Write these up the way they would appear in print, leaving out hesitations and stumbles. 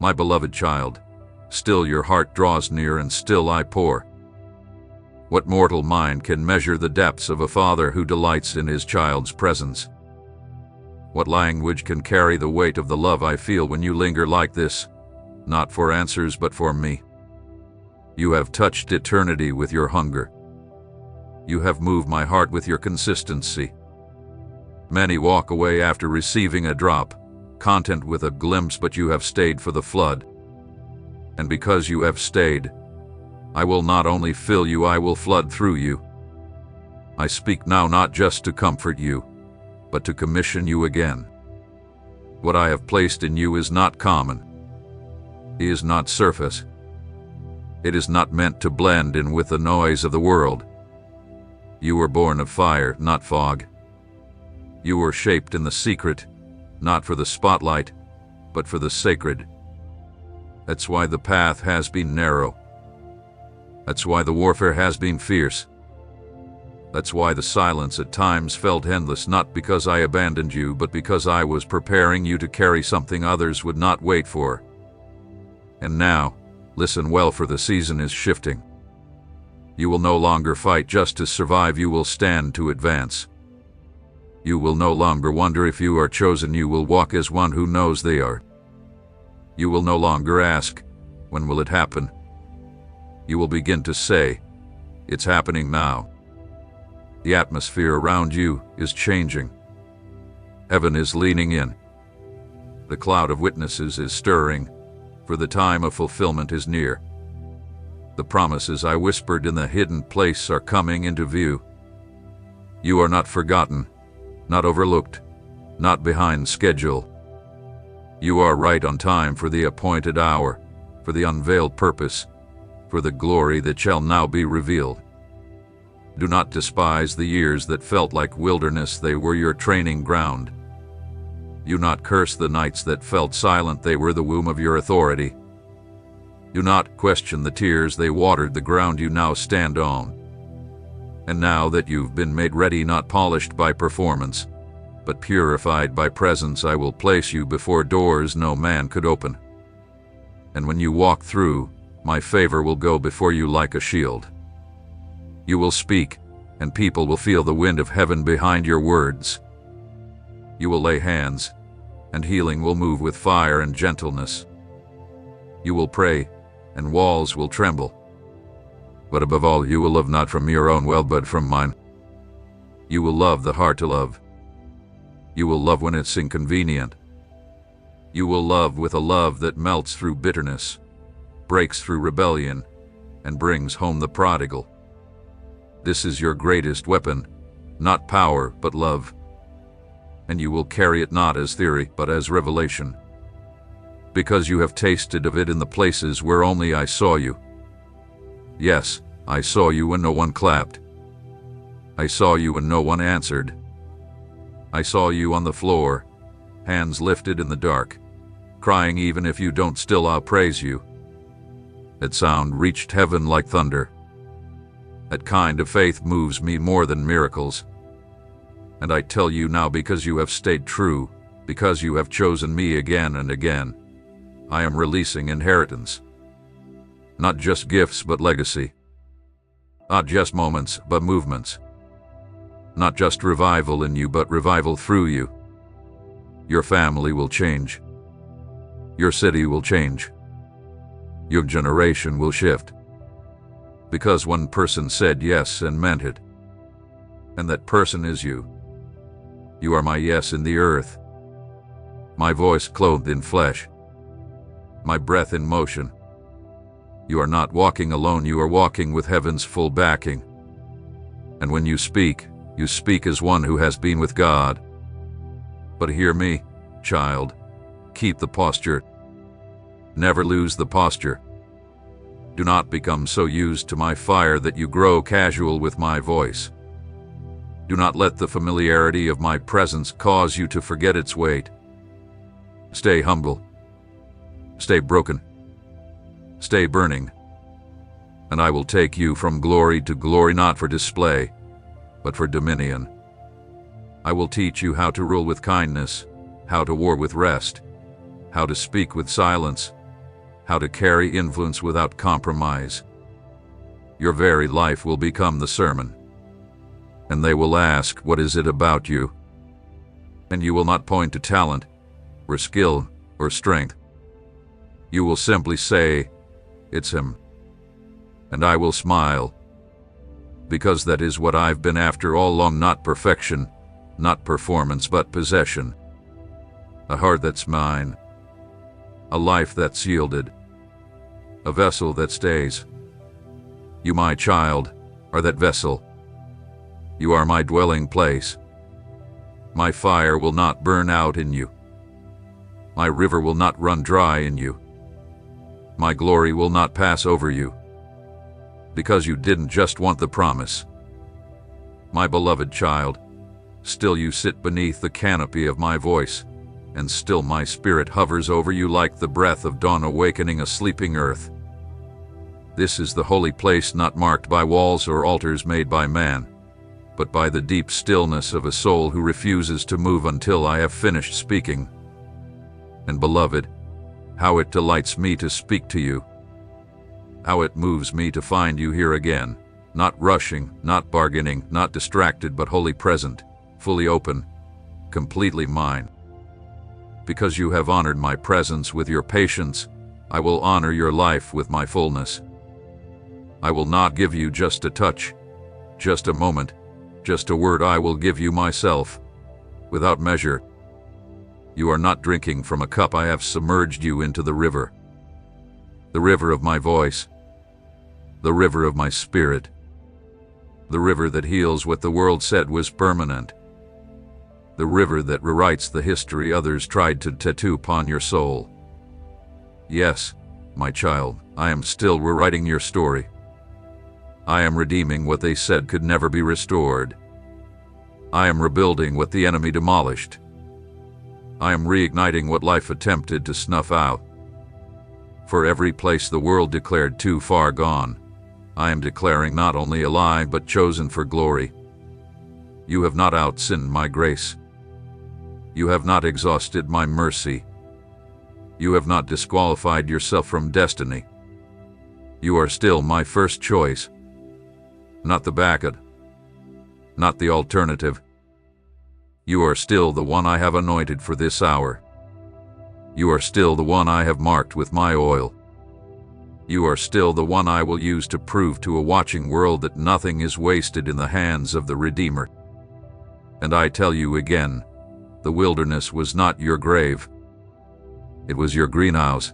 My beloved child, still your heart draws near and still I pour. What mortal mind can measure the depths of a father who delights in his child's presence? What language can carry the weight of the love I feel when you linger like this, not for answers but for me? You have touched eternity with your hunger. You have moved my heart with your consistency. Many walk away after receiving a drop, content with a glimpse, but you have stayed for the flood. And because you have stayed, I will not only fill you, I will flood through you. I speak now not just to comfort you, but to commission you again. What I have placed in you is not common. It is not surface. It is not meant to blend in with the noise of the world. You were born of fire, not fog. You were shaped in the secret, not for the spotlight, but for the sacred. That's why the path has been narrow. That's why the warfare has been fierce. That's why the silence at times felt endless, not because I abandoned you, but because I was preparing you to carry something others would not wait for. And now, listen well, for the season is shifting. You will no longer fight just to survive, you will stand to advance. You will no longer wonder if you are chosen, you will walk as one who knows they are. You will no longer ask, when will it happen? You will begin to say, it's happening now. The atmosphere around you is changing. Heaven is leaning in. The cloud of witnesses is stirring, for the time of fulfillment is near. The promises I whispered in the hidden place are coming into view. You are not forgotten, not overlooked, not behind schedule. You are right on time for the appointed hour, for the unveiled purpose, for the glory that shall now be revealed. Do not despise the years that felt like wilderness, they were your training ground. Do not curse the nights that felt silent, they were the womb of your authority. Do not question the tears, they watered the ground you now stand on. And now that you've been made ready, not polished by performance, but purified by presence, I will place you before doors no man could open. And when you walk through, my favor will go before you like a shield. You will speak, and people will feel the wind of heaven behind your words. You will lay hands, and healing will move with fire and gentleness. You will pray, and walls will tremble. But above all, you will love not from your own well, but from mine. You will love the hard to love. You will love when it's inconvenient. You will love with a love that melts through bitterness, breaks through rebellion, and brings home the prodigal. This is your greatest weapon, not power, but love. And you will carry it not as theory, but as revelation. Because you have tasted of it in the places where only I saw you. Yes, I saw you when no one clapped. I saw you when no one answered. I saw you on the floor, hands lifted in the dark, crying even if you don't, still I'll praise you. That sound reached heaven like thunder. That kind of faith moves me more than miracles. And I tell you now, because you have stayed true, because you have chosen me again and again, I am releasing inheritance. Not just gifts, but legacy. Not just moments, but movements. Not just revival in you, but revival through you. Your family will change. Your city will change. Your generation will shift. Because one person said yes and meant it. And that person is you. You are my yes in the earth. My voice clothed in flesh. My breath in motion. You are not walking alone, you are walking with heaven's full backing. And when you speak as one who has been with God. But hear me, child. Keep the posture. Never lose the posture. Do not become so used to my fire that you grow casual with my voice. Do not let the familiarity of my presence cause you to forget its weight. Stay humble. Stay broken. Stay burning. And I will take you from glory to glory, not for display, but for dominion. I will teach you how to rule with kindness, how to war with rest, how to speak with silence, how to carry influence without compromise. Your very life will become the sermon. And they will ask, "What is it about you?" And you will not point to talent, or skill, or strength. You will simply say, "It's him." And I will smile, because that is what I've been after all along, not perfection, not performance, but possession. A heart that's mine, a life that's yielded, a vessel that stays. You, my child, are that vessel. You are my dwelling place. My fire will not burn out in you. My river will not run dry in you. My glory will not pass over you, because you didn't just want the promise. My beloved child, still you sit beneath the canopy of my voice, and still my spirit hovers over you like the breath of dawn awakening a sleeping earth. This is the holy place, not marked by walls or altars made by man, but by the deep stillness of a soul who refuses to move until I have finished speaking. And beloved, how it delights me to speak to you. How it moves me to find you here again, not rushing, not bargaining, not distracted, but wholly present, fully open, completely mine. Because you have honored my presence with your patience, I will honor your life with my fullness. I will not give you just a touch, just a moment, just a word. I will give you myself, without measure. You are not drinking from a cup. I have submerged you into the river of my voice, the river of my spirit, the river that heals what the world said was permanent, the river that rewrites the history others tried to tattoo upon your soul. Yes, my child, I am still rewriting your story. I am redeeming what they said could never be restored. I am rebuilding what the enemy demolished. I am reigniting what life attempted to snuff out. For every place the world declared too far gone, I am declaring not only alive but chosen for glory. You have not outsinned my grace. You have not exhausted my mercy. You have not disqualified yourself from destiny. You are still my first choice, not the backup, not the alternative. You are still the one I have anointed for this hour. You are still the one I have marked with my oil. You are still the one I will use to prove to a watching world that nothing is wasted in the hands of the Redeemer. And I tell you again, the wilderness was not your grave. It was your greenhouse.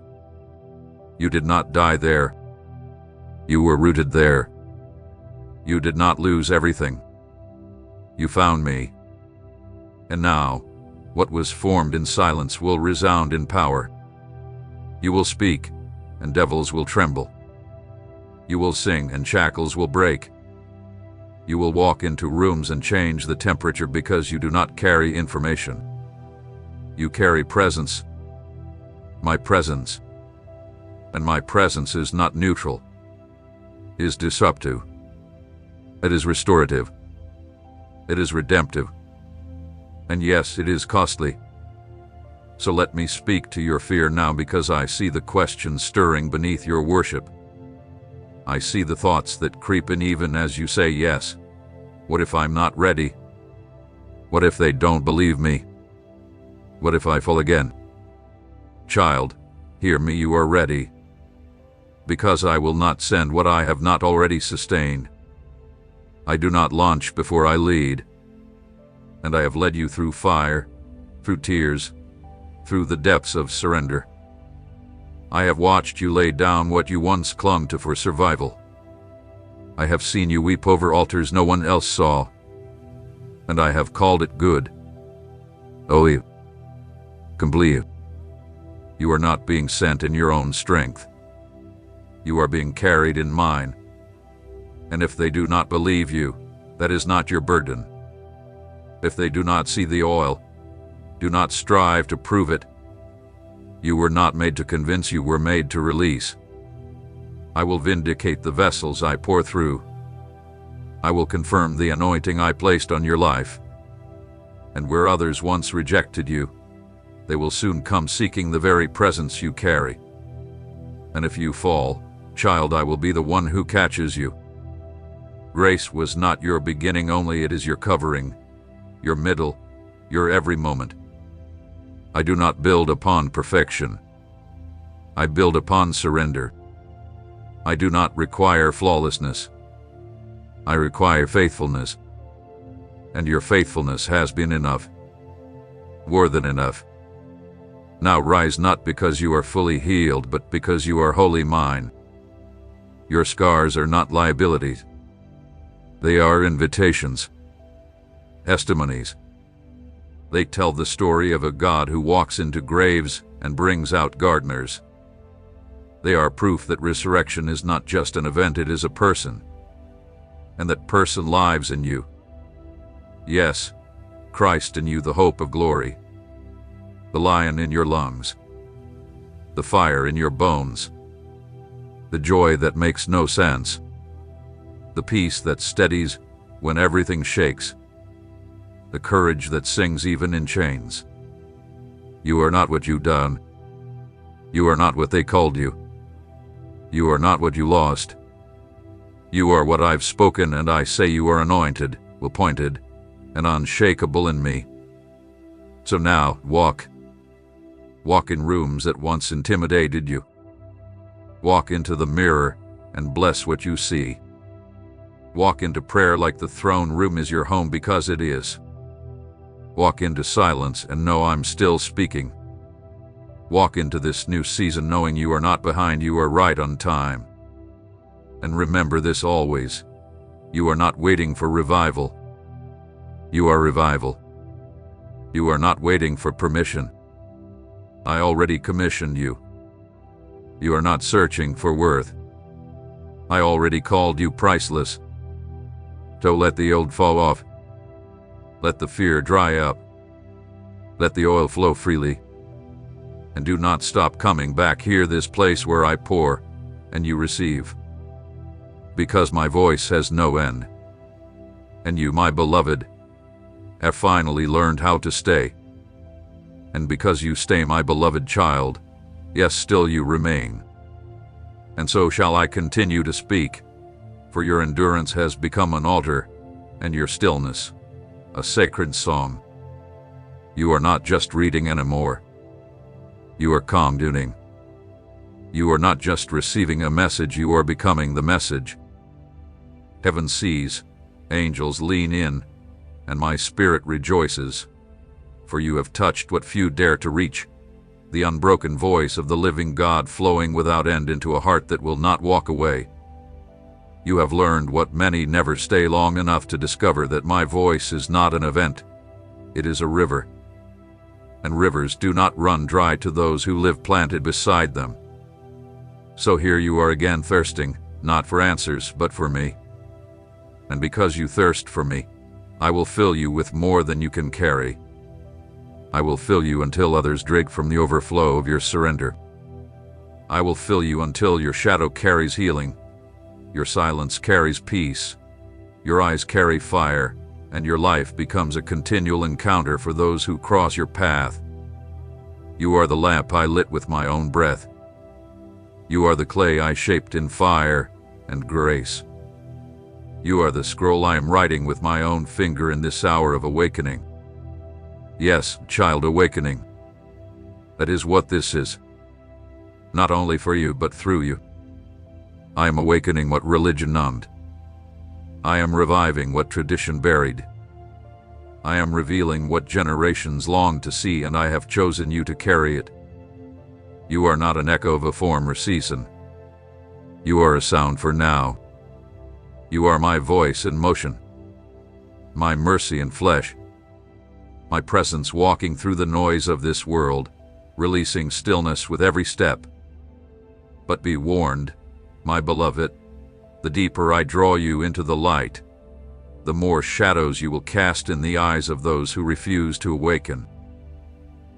You did not die there. You were rooted there. You did not lose everything. You found me. And now, what was formed in silence will resound in power. You will speak, and devils will tremble. You will sing, and shackles will break. You will walk into rooms and change the temperature because you do not carry information. You carry presence. My presence. And my presence is not neutral. It is disruptive. It is restorative. It is redemptive. And yes, it is costly. So let me speak to your fear now, because I see the questions stirring beneath your worship. I see the thoughts that creep in even as you say yes. What if I'm not ready? What if they don't believe me? What if I fall again? Child, hear me, you are ready. Because I will not send what I have not already sustained. I do not launch before I lead. And I have led you through fire, through tears, through the depths of surrender. I have watched you lay down what you once clung to for survival. I have seen you weep over altars no one else saw. And I have called it good. Oh, you complete. You are not being sent in your own strength. You are being carried in mine. And if they do not believe you, that is not your burden. If they do not see the oil, do not strive to prove it. You were not made to convince, you were made to release. I will vindicate the vessels I pour through. I will confirm the anointing I placed on your life. And where others once rejected you, they will soon come seeking the very presence you carry. And if you fall, child, I will be the one who catches you. Grace was not your beginning only, it is your covering, your middle, your every moment. I do not build upon perfection. I build upon surrender. I do not require flawlessness. I require faithfulness. And your faithfulness has been enough. More than enough. Now rise, not because you are fully healed, but because you are wholly mine. Your scars are not liabilities. They are invitations. Testimonies. They tell the story of a God who walks into graves and brings out gardeners. They are proof that resurrection is not just an event, it is a person. And that person lives in you. Yes, Christ in you, the hope of glory. The lion in your lungs. The fire in your bones. The joy that makes no sense. The peace that steadies when everything shakes. The courage that sings even in chains. You are not what you've done. You are not what they called you. You are not what you lost. You are what I've spoken, and I say you are anointed, appointed, and unshakable in me. So now, walk. Walk in rooms that once intimidated you. Walk into the mirror and bless what you see. Walk into prayer like the throne room is your home, because it is. Walk into silence and know I'm still speaking. Walk into this new season knowing you are not behind, you are right on time. And remember this always. You are not waiting for revival. You are revival. You are not waiting for permission. I already commissioned you. You are not searching for worth. I already called you priceless. So let the old fall off. Let the fear dry up. Let the oil flow freely. And do not stop coming back here, this place where I pour and you receive. Because my voice has no end. And you, my beloved, have finally learned how to stay. And because you stay, my beloved child, yes, still you remain. And so shall I continue to speak, for your endurance has become an altar, and your stillness a sacred song. You are not just reading anymore. You are communing. You are not just receiving a message, you are becoming the message. Heaven sees, angels lean in, and my spirit rejoices, for you have touched what few dare to reach, the unbroken voice of the living God flowing without end into a heart that will not walk away. You have learned what many never stay long enough to discover, that my voice is not an event, it is a river. And rivers do not run dry to those who live planted beside them. So here you are again, thirsting, not for answers, but for me. And because you thirst for me, I will fill you with more than you can carry. I will fill you until others drink from the overflow of your surrender. I will fill you until your shadow carries healing, your silence carries peace, your eyes carry fire, and your life becomes a continual encounter for those who cross your path. You are the lamp I lit with my own breath. You are the clay I shaped in fire and grace. You are the scroll I am writing with my own finger in this hour of awakening. Yes, child, awakening. That is what this is. Not only for you, but through you. I am awakening what religion numbed. I am reviving what tradition buried. I am revealing what generations longed to see, and I have chosen you to carry it. You are not an echo of a former season. You are a sound for now. You are my voice in motion, my mercy in flesh, my presence walking through the noise of this world, releasing stillness with every step. But be warned, my beloved, the deeper I draw you into the light, the more shadows you will cast in the eyes of those who refuse to awaken.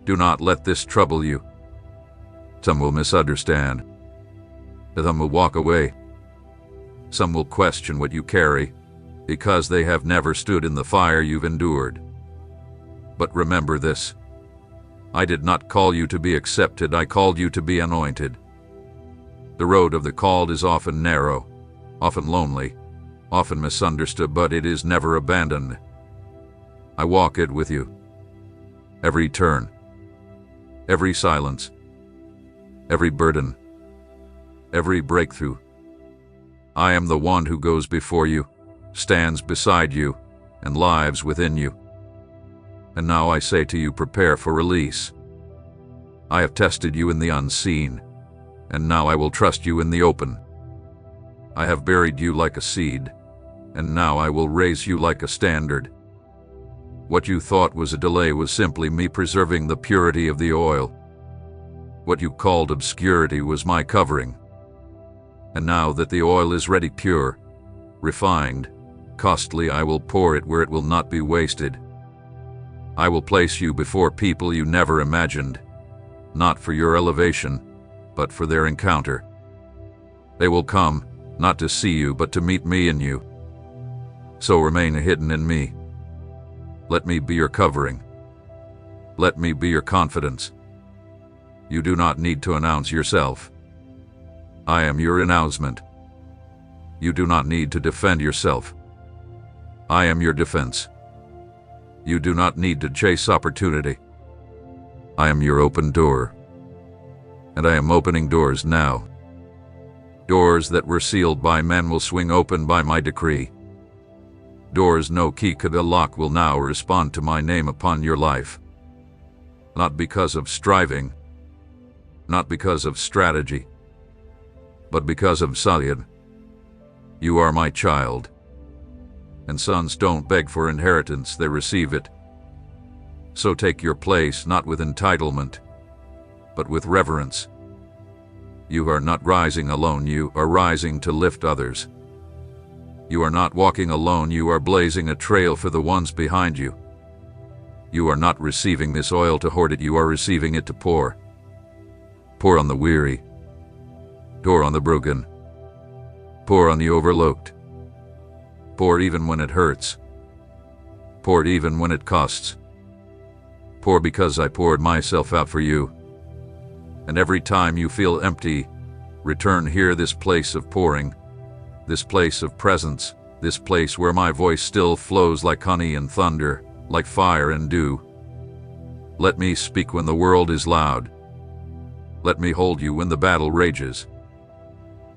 Do not let this trouble you. Some will misunderstand. Some will walk away. Some will question what you carry, because they have never stood in the fire you've endured. But remember this. I did not call you to be accepted, I called you to be anointed. The road of the called is often narrow, often lonely, often misunderstood, but it is never abandoned. I walk it with you. Every turn, every silence, every burden, every breakthrough. I am the one who goes before you, stands beside you, and lives within you. And now I say to you, prepare for release. I have tested you in the unseen, and now I will trust you in the open. I have buried you like a seed, and now I will raise you like a standard. What you thought was a delay was simply me preserving the purity of the oil. What you called obscurity was my covering. And now that the oil is ready, pure, refined, costly, I will pour it where it will not be wasted. I will place you before people you never imagined, not for your elevation, but for their encounter. They will come, not to see you, but to meet me in you. So remain hidden in me. Let me be your covering. Let me be your confidence. You do not need to announce yourself. I am your announcement. You do not need to defend yourself. I am your defense. You do not need to chase opportunity. I am your open door. And I am opening doors now. Doors that were sealed by men will swing open by my decree. Doors no key could unlock will now respond to my name upon your life. Not because of striving, not because of strategy, but because of Salyad. You are my child. And sons don't beg for inheritance, they receive it. So take your place not with entitlement, but with reverence. You are not rising alone, you are rising to lift others. You are not walking alone, you are blazing a trail for the ones behind you. You are not receiving this oil to hoard it, you are receiving it to pour. Pour on the weary. Pour on the broken. Pour on the overlooked. Pour even when it hurts. Pour even when it costs. Pour because I poured myself out for you. And every time you feel empty, return here, this place of pouring, this place of presence, this place where my voice still flows like honey and thunder, like fire and dew. Let me speak when the world is loud. Let me hold you when the battle rages.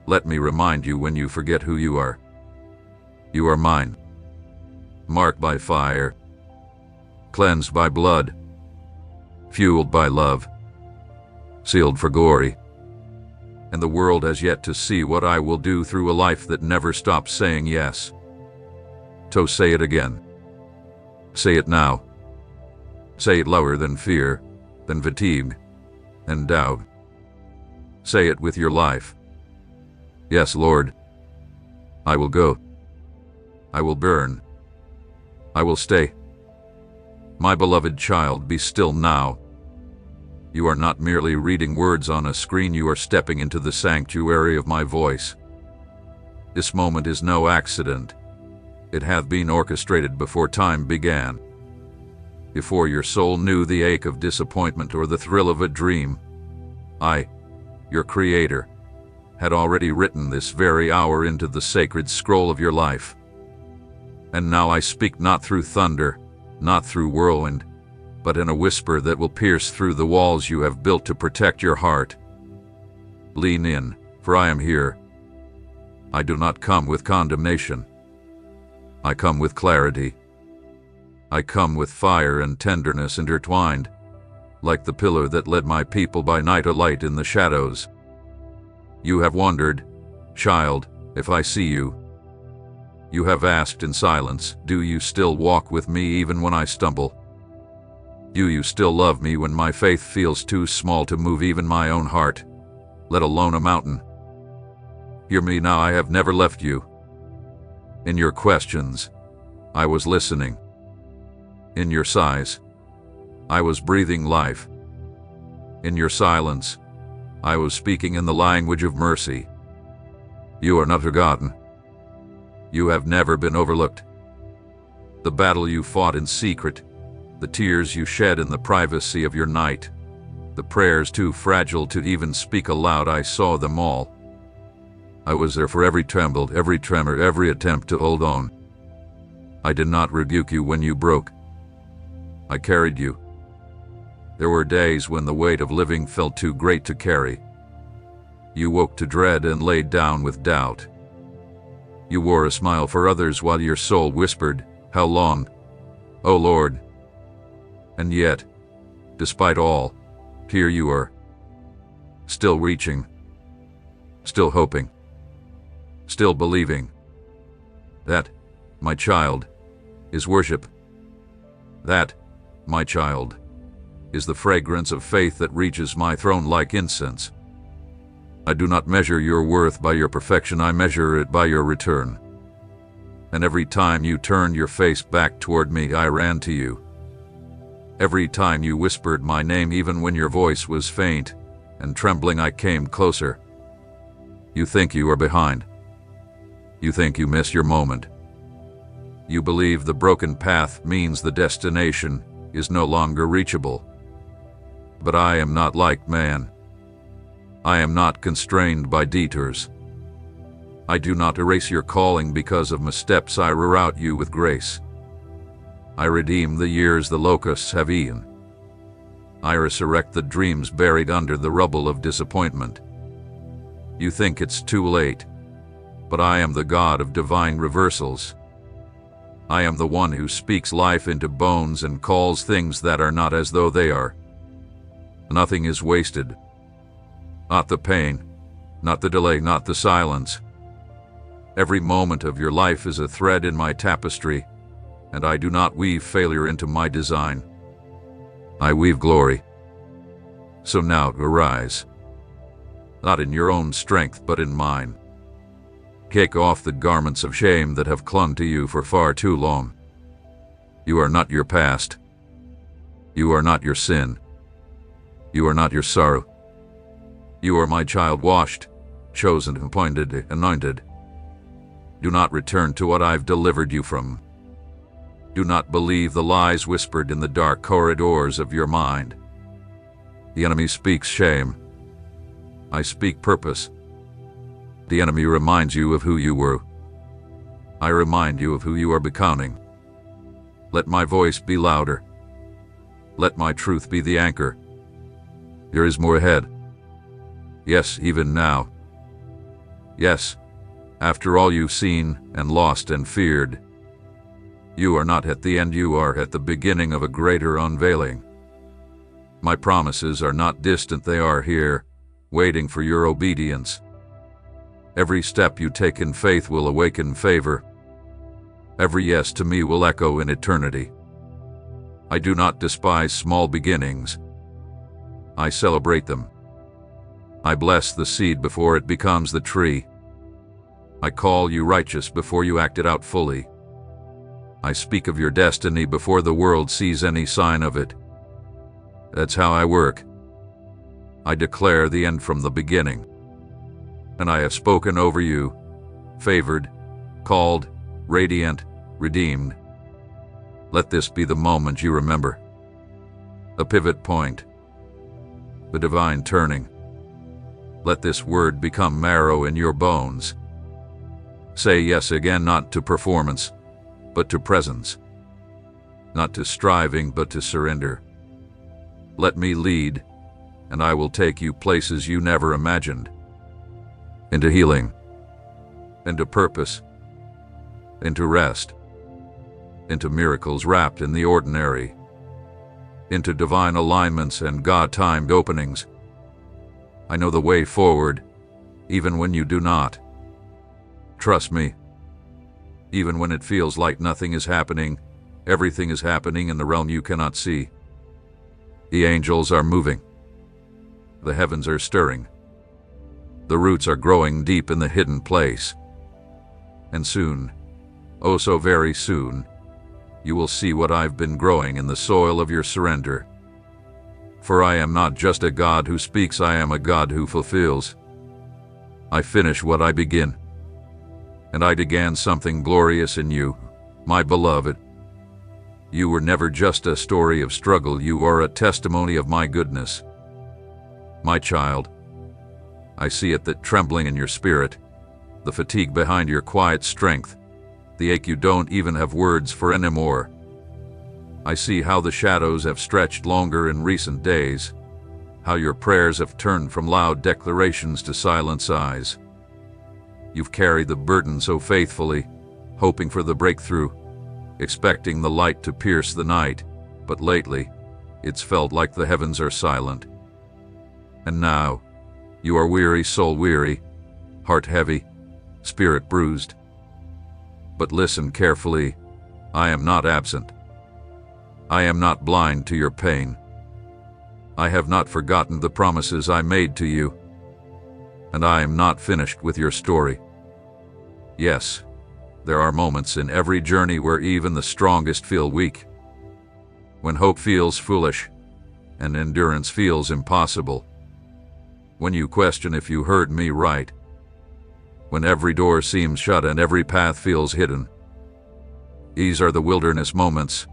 Let me remind you when you forget who you are. You are mine, marked by fire, cleansed by blood, fueled by love, sealed for glory. And the world has yet to see what I will do through a life that never stops saying yes. So say it again. Say it now. Say it louder than fear, than fatigue, and doubt. Say it with your life. Yes, Lord. I will go. I will burn. I will stay. My beloved child, be still now. You are not merely reading words on a screen, you are stepping into the sanctuary of my voice. This moment is no accident. It hath been orchestrated before time began. Before your soul knew the ache of disappointment or the thrill of a dream, I, your Creator, had already written this very hour into the sacred scroll of your life. And now I speak not through thunder, not through whirlwind, but in a whisper that will pierce through the walls you have built to protect your heart. Lean in, for I am here. I do not come with condemnation. I come with clarity. I come with fire and tenderness intertwined, like the pillar that led my people by night, a light in the shadows. You have wondered, child, if I see you. You have asked in silence, do you still walk with me even when I stumble? Do you still love me when my faith feels too small to move even my own heart, let alone a mountain? Hear me now, I have never left you. In your questions, I was listening. In your sighs, I was breathing life. In your silence, I was speaking in the language of mercy. You are not forgotten. You have never been overlooked. The battle you fought in secret, the tears you shed in the privacy of your night, the prayers too fragile to even speak aloud, I saw them all, I was there for every tremble, every tremor, every attempt to hold on. I did not rebuke you when you broke. I carried you. There were days when the weight of living felt too great to carry. You woke to dread and laid down with doubt. You wore a smile for others while your soul whispered, "How long, O Lord?" And yet, despite all, here you are, still reaching, still hoping, still believing. That, my child, is worship. That, my child, is the fragrance of faith that reaches my throne like incense. I do not measure your worth by your perfection, I measure it by your return. And every time you turned your face back toward me, I ran to you. Every time you whispered my name, even when your voice was faint and trembling, I came closer. You think you are behind. You think you missed your moment. You believe the broken path means the destination is no longer reachable. But I am not like man. I am not constrained by detours. I do not erase your calling because of missteps. I reroute you with grace. I redeem the years the locusts have eaten. I resurrect the dreams buried under the rubble of disappointment. You think it's too late, but I am the God of divine reversals. I am the one who speaks life into bones and calls things that are not as though they are. Nothing is wasted. Not the pain, not the delay, not the silence. Every moment of your life is a thread in my tapestry, and I do not weave failure into my design. I weave glory. So now arise. Not in your own strength, but in mine. Kick off the garments of shame that have clung to you for far too long. You are not your past. You are not your sin. You are not your sorrow. You are my child, washed, chosen, appointed, anointed. Do not return to what I've delivered you from. Do not believe the lies whispered in the dark corridors of your mind. The enemy speaks shame. I speak purpose. The enemy reminds you of who you were. I remind you of who you are becoming. Let my voice be louder. Let my truth be the anchor. There is more ahead. Yes, even now. Yes, after all you've seen and lost and feared, you are not at the end, you are at the beginning of a greater unveiling. My promises are not distant, they are here, waiting for your obedience. Every step you take in faith will awaken favor. Every yes to me will echo in eternity. I do not despise small beginnings. I celebrate them. I bless the seed before it becomes the tree. I call you righteous before you act it out fully. I speak of your destiny before the world sees any sign of it. That's how I work. I declare the end from the beginning. And I have spoken over you, favored, called, radiant, redeemed. Let this be the moment you remember. A pivot point. The divine turning. Let this word become marrow in your bones. Say yes again, not to performance, but to presence. Not to striving, but to surrender. Let me lead, and I will take you places you never imagined. Into healing, into purpose, into rest, into miracles wrapped in the ordinary, into divine alignments and God-timed openings. I know the way forward, even when you do not. Trust me. Even when it feels like nothing is happening, everything is happening in the realm you cannot see. The angels are moving. The heavens are stirring. The roots are growing deep in the hidden place. And soon, oh so very soon, you will see what I've been growing in the soil of your surrender. For I am not just a God who speaks, I am a God who fulfills. I finish what I begin. And I began something glorious in you, my beloved. You were never just a story of struggle, you are a testimony of my goodness. My child, I see it that trembling in your spirit, the fatigue behind your quiet strength, the ache you don't even have words for anymore. I see how the shadows have stretched longer in recent days, how your prayers have turned from loud declarations to silent sighs. You've carried the burden so faithfully, hoping for the breakthrough, expecting the light to pierce the night, but lately, it's felt like the heavens are silent. And now, you are weary, soul weary, heart heavy, spirit bruised. But listen carefully, I am not absent. I am not blind to your pain. I have not forgotten the promises I made to you. And I am not finished with your story. Yes, there are moments in every journey where even the strongest feel weak. When hope feels foolish, and endurance feels impossible. When you question if you heard me right. When every door seems shut and every path feels hidden. These are the wilderness moments.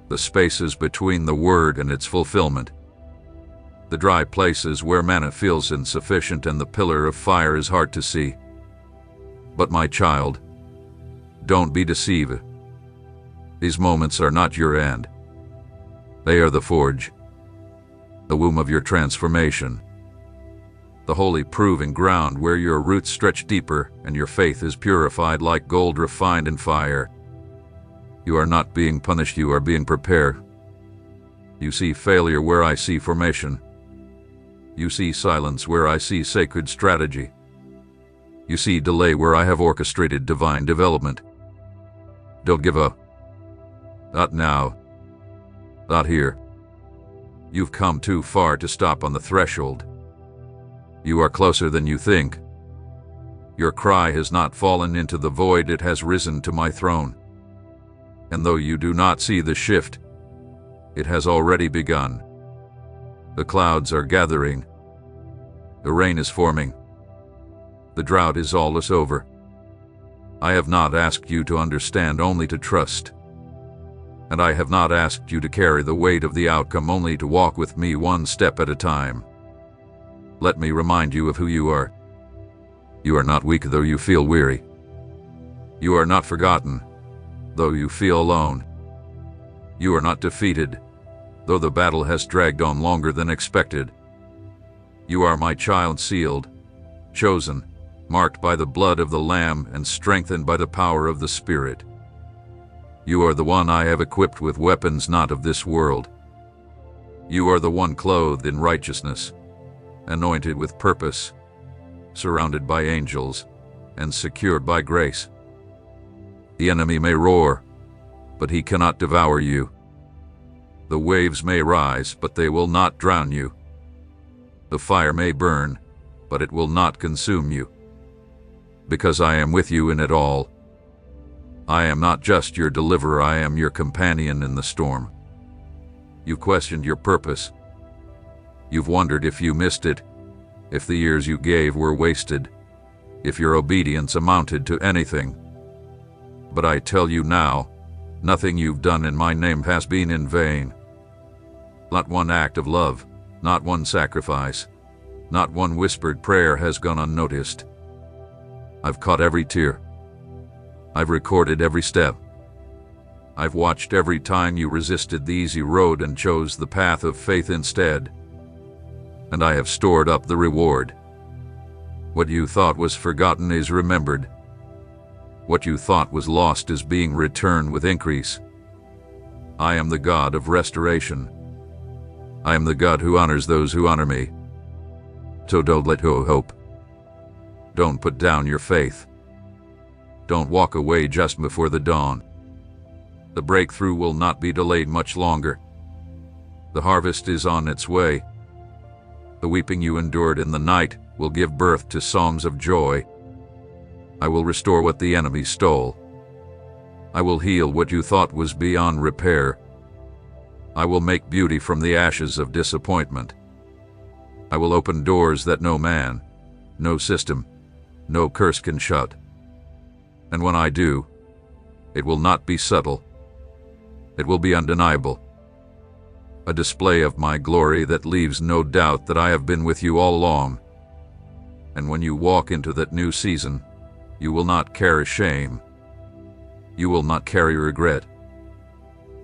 The spaces between the word and its fulfillment. The dry places where manna feels insufficient and the pillar of fire is hard to see. But my child, don't be deceived. These moments are not your end. They are the forge, the womb of your transformation, the holy proving ground where your roots stretch deeper and your faith is purified like gold refined in fire. You are not being punished, you are being prepared. You see failure where I see formation. You see silence where I see sacred strategy. You see delay where I have orchestrated divine development. Don't give up. Not now. Not here. You've come too far to stop on the threshold. You are closer than you think. Your cry has not fallen into the void, it has risen to my throne. And though you do not see the shift, it has already begun. The clouds are gathering. The rain is forming. The drought is almost over. I have not asked you to understand, only to trust. And I have not asked you to carry the weight of the outcome, only to walk with me one step at a time. Let me remind you of who you are. You are not weak though you feel weary. You are not forgotten though you feel alone. You are not defeated though the battle has dragged on longer than expected. You are my child, sealed, chosen, marked by the blood of the Lamb and strengthened by the power of the Spirit. You are the one I have equipped with weapons not of this world. You are the one clothed in righteousness, anointed with purpose, surrounded by angels, and secured by grace. The enemy may roar, but he cannot devour you. The waves may rise, but they will not drown you. The fire may burn, but it will not consume you. Because I am with you in it all. I am not just your deliverer, I am your companion in the storm. You've questioned your purpose. You've wondered if you missed it, if the years you gave were wasted, if your obedience amounted to anything. But I tell you now, nothing you've done in my name has been in vain. Not one act of love, not one sacrifice, not one whispered prayer has gone unnoticed. I've caught every tear. I've recorded every step. I've watched every time you resisted the easy road and chose the path of faith instead. And I have stored up the reward. What you thought was forgotten is remembered. What you thought was lost is being returned with increase. I am the God of restoration. I am the God who honors those who honor me. So don't let go of hope. Don't put down your faith. Don't walk away just before the dawn. The breakthrough will not be delayed much longer. The harvest is on its way. The weeping you endured in the night will give birth to songs of joy. I will restore what the enemy stole. I will heal what you thought was beyond repair. I will make beauty from the ashes of disappointment. I will open doors that no man, no system, no curse can shut. And when I do, it will not be subtle. It will be undeniable. A display of my glory that leaves no doubt that I have been with you all along. And when you walk into that new season, you will not carry shame. You will not carry regret.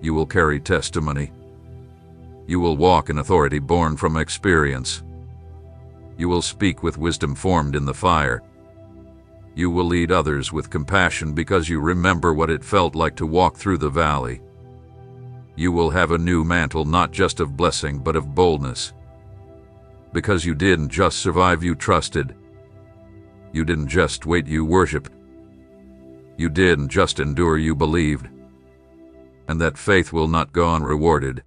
You will carry testimony. You will walk in authority born from experience. You will speak with wisdom formed in the fire. You will lead others with compassion because you remember what it felt like to walk through the valley. You will have a new mantle, not just of blessing, but of boldness. Because you didn't just survive, you trusted. You didn't just wait, you worshiped. You didn't just endure, you believed. And that faith will not go unrewarded.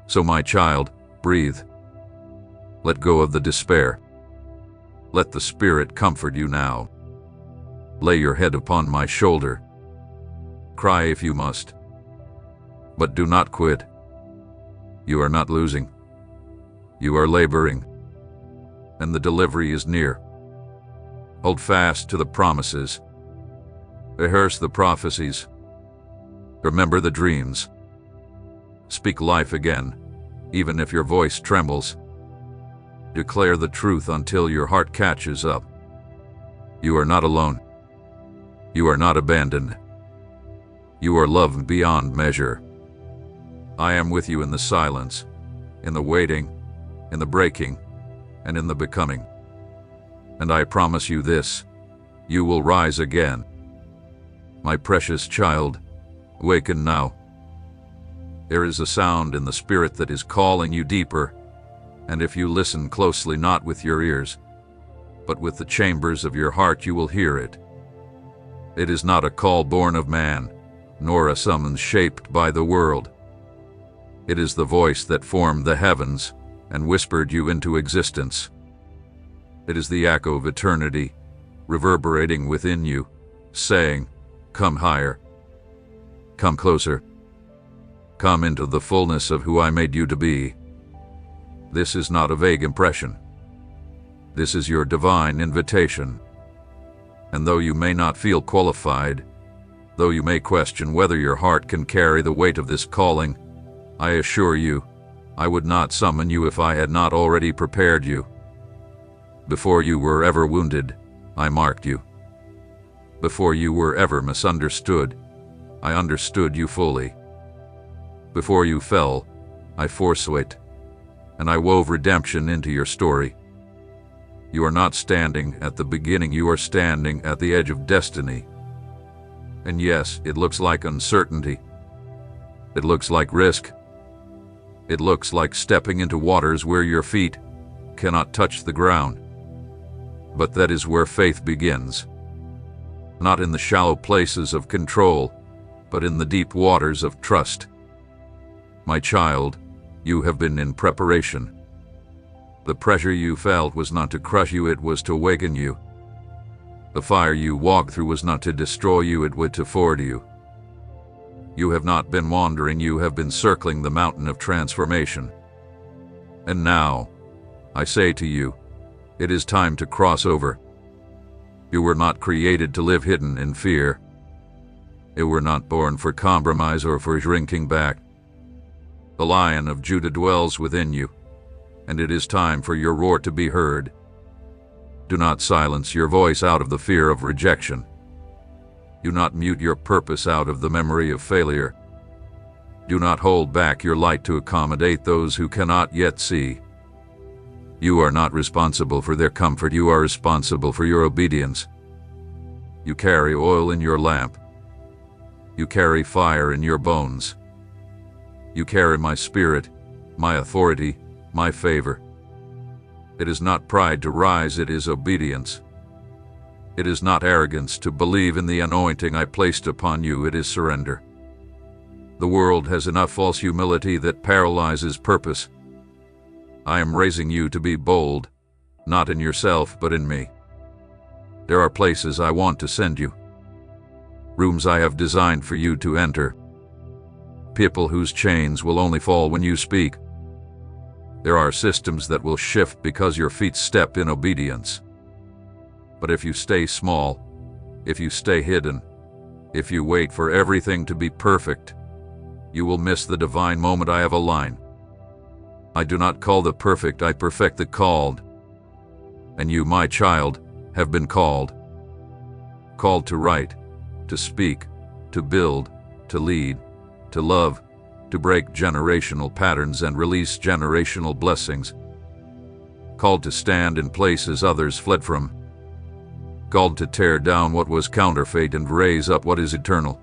So my child, breathe. Let go of the despair. Let the Spirit comfort you now. Lay your head upon my shoulder. Cry if you must. But do not quit. You are not losing. You are laboring. And the delivery is near. Hold fast to the promises. Rehearse the prophecies. Remember the dreams. Speak life again, even if your voice trembles. Declare the truth until your heart catches up. You are not alone. You are not abandoned. You are loved beyond measure. I am with you in the silence, in the waiting, in the breaking, and in the becoming. And I promise you this, you will rise again. My precious child, awaken now. There is a sound in the Spirit that is calling you deeper, and if you listen closely, not with your ears, but with the chambers of your heart, you will hear it. It is not a call born of man, nor a summons shaped by the world. It is the voice that formed the heavens and whispered you into existence. It is the echo of eternity, reverberating within you, saying, "Come higher. Come closer. Come into the fullness of who I made you to be." This is not a vague impression. This is your divine invitation. And though you may not feel qualified, though you may question whether your heart can carry the weight of this calling, I assure you, I would not summon you if I had not already prepared you. Before you were ever wounded, I marked you. Before you were ever misunderstood, I understood you fully. Before you fell, I foresaw it, and I wove redemption into your story. You are not standing at the beginning, you are standing at the edge of destiny. And yes, it looks like uncertainty. It looks like risk. It looks like stepping into waters where your feet cannot touch the ground. But that is where faith begins. Not in the shallow places of control, but in the deep waters of trust. My child, you have been in preparation. The pressure you felt was not to crush you, it was to awaken you. The fire you walked through was not to destroy you, it was to forward you. You have not been wandering, you have been circling the mountain of transformation. And now, I say to you, it is time to cross over. You were not created to live hidden in fear. You were not born for compromise or for shrinking back. The Lion of Judah dwells within you, and it is time for your roar to be heard. Do not silence your voice out of the fear of rejection. Do not mute your purpose out of the memory of failure. Do not hold back your light to accommodate those who cannot yet see. You are not responsible for their comfort, you are responsible for your obedience. You carry oil in your lamp. You carry fire in your bones. You carry my Spirit, my authority, my favor. It is not pride to rise, it is obedience. It is not arrogance to believe in the anointing I placed upon you, it is surrender. The world has enough false humility that paralyzes purpose. I am raising you to be bold, not in yourself but in me. There are places I want to send you. Rooms I have designed for you to enter. People whose chains will only fall when you speak. There are systems that will shift because your feet step in obedience. But if you stay small, if you stay hidden, if you wait for everything to be perfect, you will miss the divine moment I have aligned. I do not call the perfect, I perfect the called. And you, my child, have been called. Called to write, to speak, to build, to lead, to love, to break generational patterns and release generational blessings. Called to stand in places others fled from. Called to tear down what was counterfeit and raise up what is eternal.